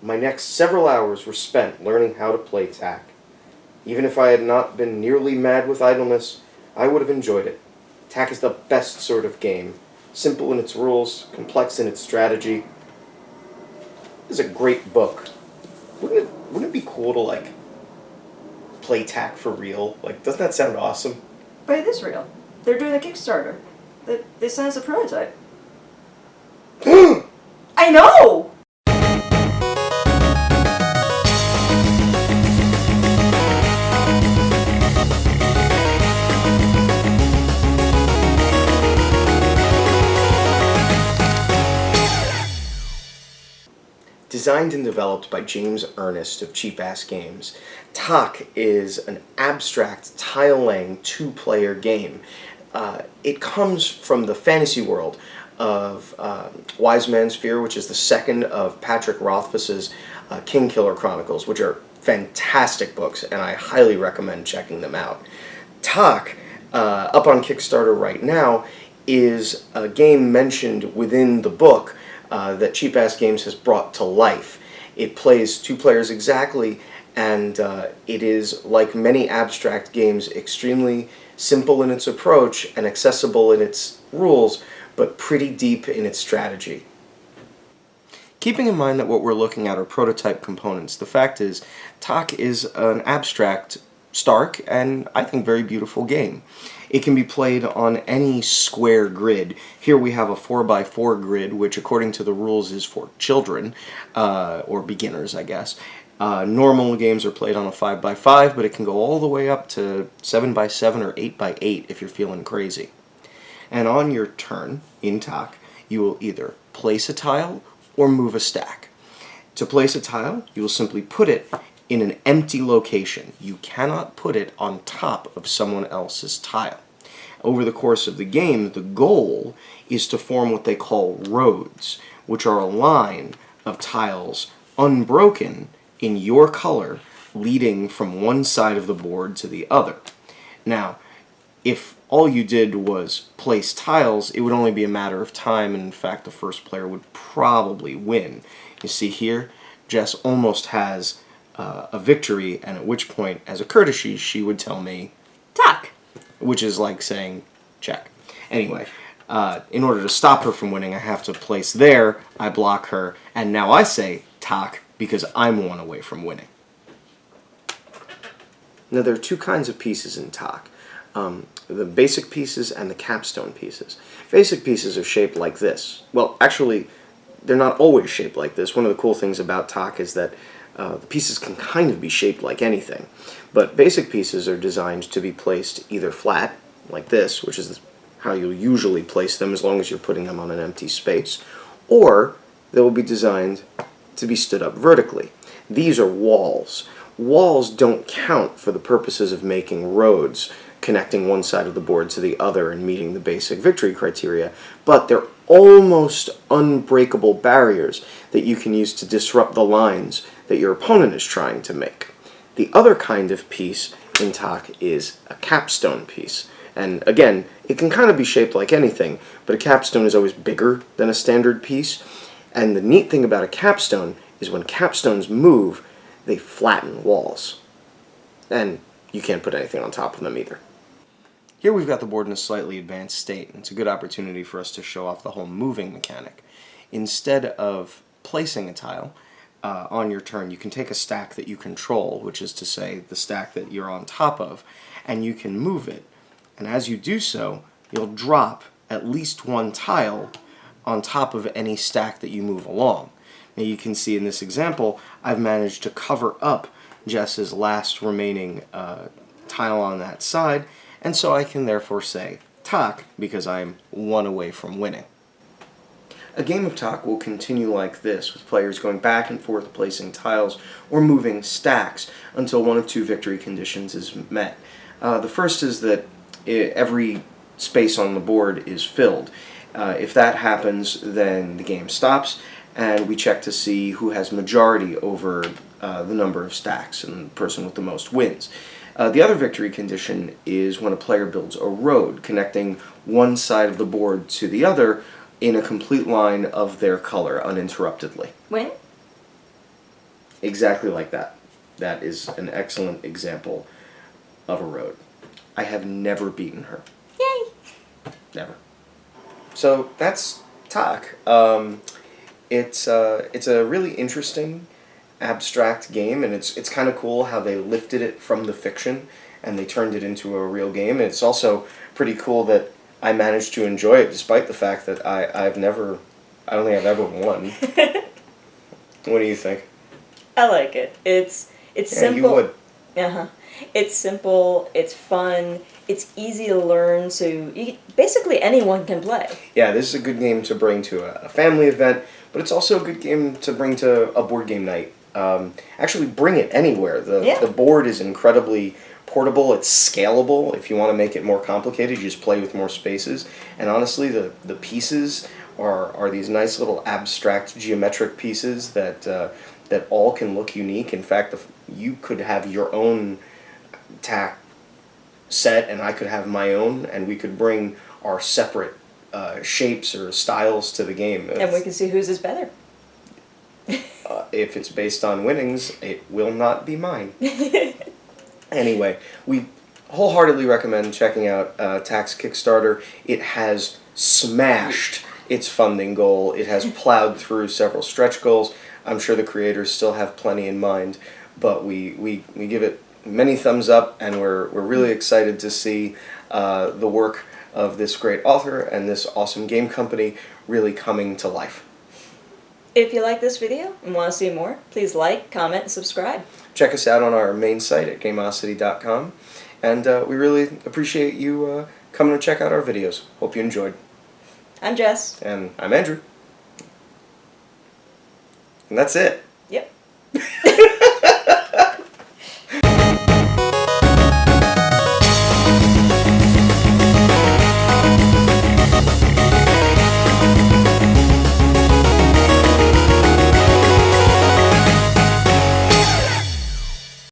My next several hours were spent learning how to play tack. Even if I had not been nearly mad with idleness, I would have enjoyed it. Tack is the best sort of game. Simple in its rules, complex in its strategy. It's a great book. Wouldn't it be cool to, like, play tack for real? Like, doesn't that sound awesome? But it is real. They're doing a Kickstarter. They sent us a prototype. I know! Designed and developed by James Ernest of Cheapass Games, Tak is an abstract, tile-laying, two-player game. It comes from the fantasy world of Wise Man's Fear, which is the second of Patrick Rothfuss's Kingkiller Chronicles, which are fantastic books, and I highly recommend checking them out. Tak, up on Kickstarter right now, is a game mentioned within the book that Cheapass Games has brought to life. It plays two players exactly, and it is, like many abstract games, extremely simple in its approach and accessible in its rules, but pretty deep in its strategy. Keeping in mind that what we're looking at are prototype components, the fact is, Tak is an abstract, stark, and I think very beautiful game. It can be played on any square grid. Here we have a 4x4 grid, which according to the rules is for children, or beginners, I guess. Normal games are played on a 5x5, but it can go all the way up to 7x7 or 8x8 if you're feeling crazy. And on your turn, in Tak, you will either place a tile or move a stack. To place a tile, you will simply put it in an empty location. You cannot put it on top of someone else's tile. Over the course of the game, the goal is to form what they call roads, which are a line of tiles unbroken in your color, leading from one side of the board to the other. Now, if all you did was place tiles, it would only be a matter of time, and in fact the first player would probably win. You see here, Jess almost has a victory, and at which point, as a courtesy, she would tell me, Tak! Which is like saying, check. Anyway, in order to stop her from winning, I have to place there, I block her, and now I say, Tak, because I'm one away from winning. Now, there are two kinds of pieces in Tak. The basic pieces and the capstone pieces. Basic pieces are shaped like this. Well, actually, they're not always shaped like this. One of the cool things about Tak is that the pieces can kind of be shaped like anything. But basic pieces are designed to be placed either flat, like this, which is how you'll usually place them as long as you're putting them on an empty space, or they will be designed to be stood up vertically. These are walls. Walls don't count for the purposes of making roads, connecting one side of the board to the other and meeting the basic victory criteria, but they're almost unbreakable barriers that you can use to disrupt the lines that your opponent is trying to make. The other kind of piece in Tak is a capstone piece. And again, it can kind of be shaped like anything, but a capstone is always bigger than a standard piece. And the neat thing about a capstone is when capstones move, they flatten walls. And you can't put anything on top of them either. Here we've got the board in a slightly advanced state, and it's a good opportunity for us to show off the whole moving mechanic. Instead of placing a tile on your turn, you can take a stack that you control, which is to say the stack that you're on top of, and you can move it. And as you do so, you'll drop at least one tile on top of any stack that you move along. Now you can see in this example, I've managed to cover up Jess's last remaining tile on that side, and so I can therefore say Tak because I'm one away from winning. A game of Tak will continue like this, with players going back and forth placing tiles or moving stacks until one of two victory conditions is met. The first is that every space on the board is filled. If that happens, then the game stops, and we check to see who has majority over the number of stacks, and the person with the most wins. The other victory condition is when a player builds a road, connecting one side of the board to the other in a complete line of their color uninterruptedly. Win? Exactly like that. That is an excellent example of a road. I have never beaten her. Yay! Never. So that's Tak. It's a really interesting, abstract game, and it's kind of cool how they lifted it from the fiction and they turned it into a real game. And it's also pretty cool that I managed to enjoy it despite the fact that I don't think I've ever won. What do you think? I like it. It's Yeah, simple. you would. Uh-huh. It's simple, it's fun, it's easy to learn, so basically anyone can play. Yeah, this is a good game to bring to a family event, but it's also a good game to bring to a board game night. Actually, bring it anywhere. The board is incredibly portable. It's scalable. If you want to make it more complicated, you just play with more spaces. And honestly, the pieces are these nice little abstract geometric pieces that all can look unique. In fact, you could have your own Tak set, and I could have my own, and we could bring our separate shapes or styles to the game. And we can see whose is better. If it's based on winnings, it will not be mine. Anyway, we wholeheartedly recommend checking out Tak's Kickstarter. It has smashed its funding goal. It has plowed through several stretch goals. I'm sure the creators still have plenty in mind, but we give it many thumbs up, and we're really excited to see the work of this great author and this awesome game company really coming to life. If you like this video and want to see more, please like, comment, and subscribe. Check us out on our main site at Gameosity.com, and we really appreciate you coming to check out our videos. Hope you enjoyed. I'm Jess. And I'm Andrew. And that's it. Yep.